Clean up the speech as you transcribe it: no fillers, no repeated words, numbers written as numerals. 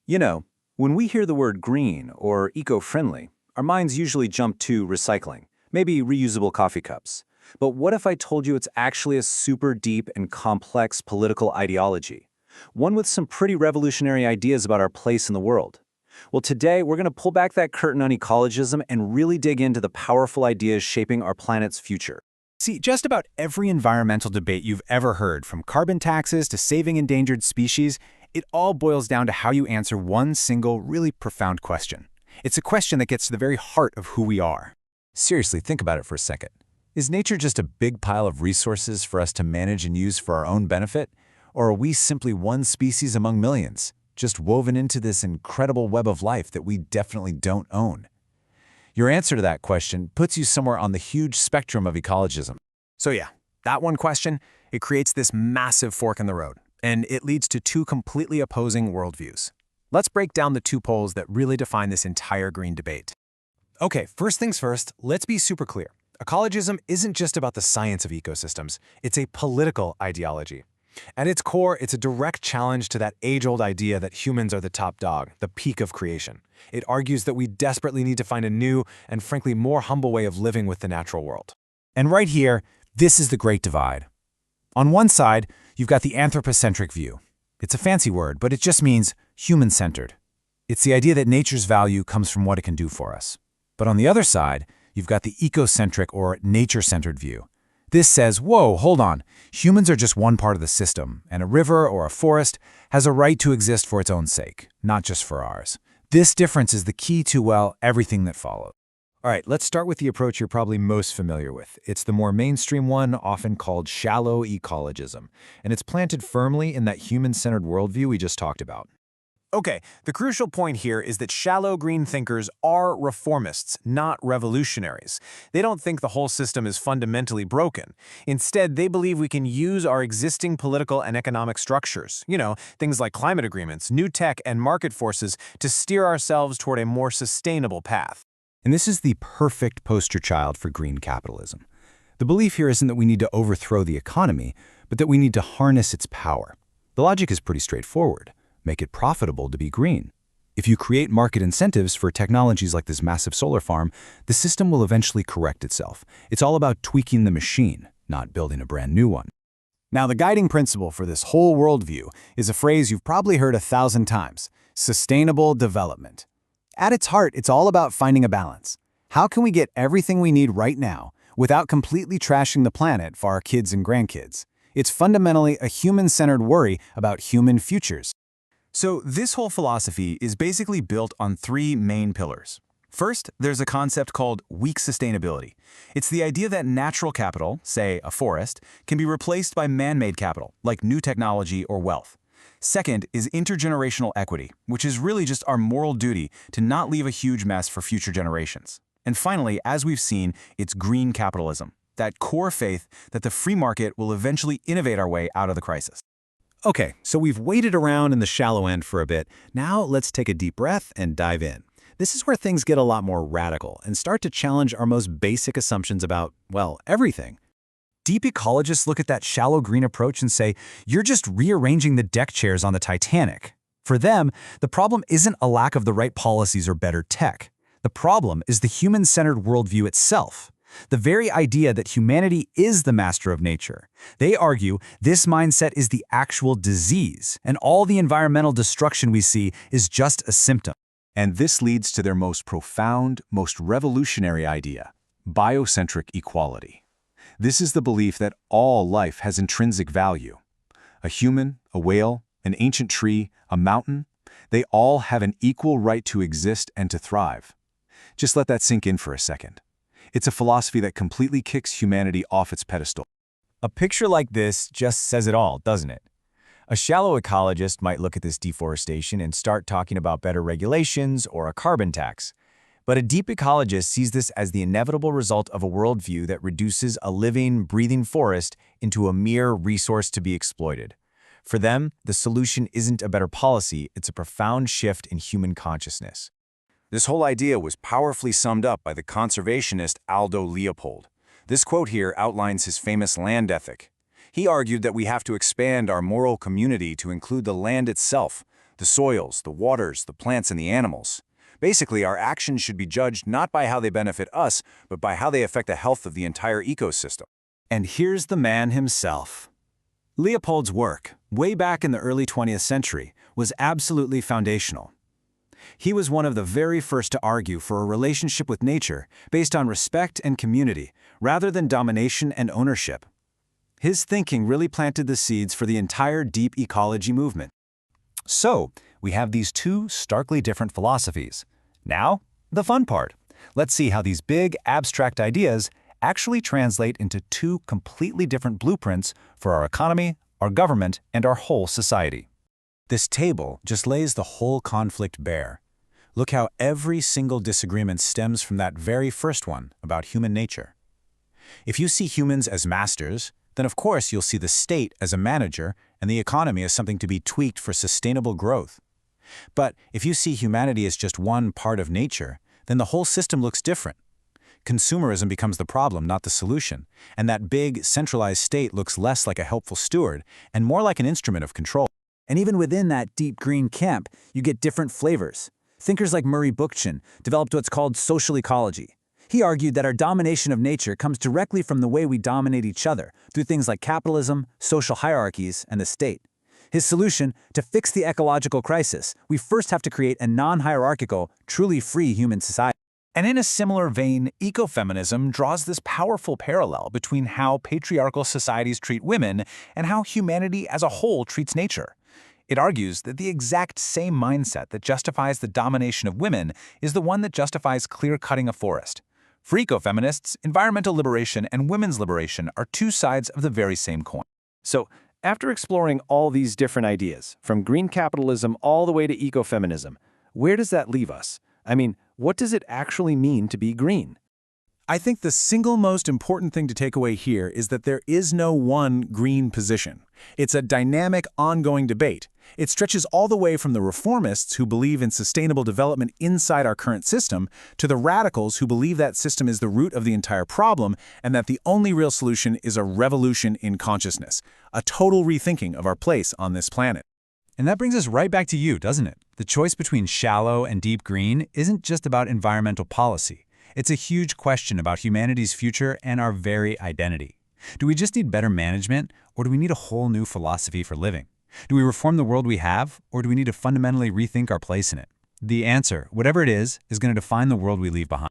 You know, when we hear the word green or eco-friendly, our minds usually jump to recycling, maybe reusable coffee cups. But what if I told you it's actually a super deep and complex political ideology? One with some pretty revolutionary ideas about our place in the world. Well, today we're going to pull back that curtain on ecologism and really dig into the powerful ideas shaping our planet's future. See, just about every environmental debate you've ever heard, from carbon taxes to saving endangered species, it all boils down to how you answer one single, really profound question. It's a question that gets to the very heart of who we are. Seriously, think about it for a second. Is nature just a big pile of resources for us to manage and use for our own benefit? Or are we simply one species among millions, just woven into this incredible web of life that we definitely don't own? Your answer to that question puts you somewhere on the huge spectrum of ecologism. So yeah, that one question, it creates this massive fork in the road, and it leads to two completely opposing worldviews. Let's break down the two poles that really define this entire green debate. Okay, first things first, let's be super clear. Ecologism isn't just about the science of ecosystems, it's a political ideology. At its core, it's a direct challenge to that age-old idea that humans are the top dog, the peak of creation. It argues that we desperately need to find a new and frankly more humble way of living with the natural world. And right here, this is the great divide. On one side, you've got the anthropocentric view. It's a fancy word, but it just means human-centered. It's the idea that nature's value comes from what it can do for us. But on the other side, you've got the ecocentric or nature-centered view. This says, whoa, hold on, humans are just one part of the system, and a river or a forest has a right to exist for its own sake, not just for ours. This difference is the key to, well, everything that follows. All right, let's start with the approach you're probably most familiar with. It's the more mainstream one, often called shallow ecologism, and it's planted firmly in that human-centered worldview we just talked about. Okay, the crucial point here is that shallow green thinkers are reformists, not revolutionaries. They don't think the whole system is fundamentally broken. Instead, they believe we can use our existing political and economic structures, things like climate agreements, new tech, and market forces, to steer ourselves toward a more sustainable path. And this is the perfect poster child for green capitalism. The belief here isn't that we need to overthrow the economy, but that we need to harness its power. The logic is pretty straightforward. Make it profitable to be green. If you create market incentives for technologies like this massive solar farm, the system will eventually correct itself. It's all about tweaking the machine, not building a brand new one. Now, the guiding principle for this whole worldview is a phrase you've probably heard 1,000 times: sustainable development. At its heart, it's all about finding a balance. How can we get everything we need right now without completely trashing the planet for our kids and grandkids? It's fundamentally a human-centered worry about human futures. So this whole philosophy is basically built on three main pillars. First, there's a concept called weak sustainability. It's the idea that natural capital, say a forest, can be replaced by man-made capital, like new technology or wealth. Second is intergenerational equity, which is really just our moral duty to not leave a huge mess for future generations. And finally, as we've seen, it's green capitalism, that core faith that the free market will eventually innovate our way out of the crisis. Okay, so we've waited around in the shallow end for a bit. Now let's take a deep breath and dive in. This is where things get a lot more radical and start to challenge our most basic assumptions about, well, everything. Deep ecologists look at that shallow green approach and say, you're just rearranging the deck chairs on the Titanic. For them, the problem isn't a lack of the right policies or better tech. The problem is the human-centered worldview itself. The very idea that humanity is the master of nature. They argue this mindset is the actual disease, and all the environmental destruction we see is just a symptom. And this leads to their most profound, most revolutionary idea: biocentric equality. This is the belief that all life has intrinsic value. A human, a whale, an ancient tree, a mountain, they all have an equal right to exist and to thrive. Just let that sink in for a second. It's a philosophy that completely kicks humanity off its pedestal. A picture like this just says it all, doesn't it? A shallow ecologist might look at this deforestation and start talking about better regulations or a carbon tax. But a deep ecologist sees this as the inevitable result of a worldview that reduces a living, breathing forest into a mere resource to be exploited. For them, the solution isn't a better policy, it's a profound shift in human consciousness. This whole idea was powerfully summed up by the conservationist Aldo Leopold. This quote here outlines his famous land ethic. He argued that we have to expand our moral community to include the land itself, the soils, the waters, the plants, and the animals. Basically, our actions should be judged not by how they benefit us, but by how they affect the health of the entire ecosystem. And here's the man himself. Leopold's work, way back in the early 20th century, was absolutely foundational. He was one of the very first to argue for a relationship with nature based on respect and community, rather than domination and ownership. His thinking really planted the seeds for the entire deep ecology movement. So, we have these two starkly different philosophies. Now, the fun part. Let's see how these big, abstract ideas actually translate into two completely different blueprints for our economy, our government, and our whole society. This table just lays the whole conflict bare. Look how every single disagreement stems from that very first one about human nature. If you see humans as masters, then of course you'll see the state as a manager and the economy as something to be tweaked for sustainable growth. But if you see humanity as just one part of nature, then the whole system looks different. Consumerism becomes the problem, not the solution, and that big, centralized state looks less like a helpful steward and more like an instrument of control. And even within that deep green camp, you get different flavors. Thinkers like Murray Bookchin developed what's called social ecology. He argued that our domination of nature comes directly from the way we dominate each other through things like capitalism, social hierarchies, and the state. His solution: to fix the ecological crisis, we first have to create a non-hierarchical, truly free human society. And in a similar vein, ecofeminism draws this powerful parallel between how patriarchal societies treat women and how humanity as a whole treats nature. It argues that the exact same mindset that justifies the domination of women is the one that justifies clear-cutting a forest. For ecofeminists, environmental liberation and women's liberation are two sides of the very same coin. So, after exploring all these different ideas, from green capitalism all the way to ecofeminism, where does that leave us? I mean, what does it actually mean to be green? I think the single most important thing to take away here is that there is no one green position. It's a dynamic, ongoing debate. It stretches all the way from the reformists who believe in sustainable development inside our current system to the radicals who believe that system is the root of the entire problem and that the only real solution is a revolution in consciousness, a total rethinking of our place on this planet. And that brings us right back to you, doesn't it? The choice between shallow and deep green isn't just about environmental policy. It's a huge question about humanity's future and our very identity. Do we just need better management, or do we need a whole new philosophy for living? Do we reform the world we have, or do we need to fundamentally rethink our place in it? The answer, whatever it is going to define the world we leave behind.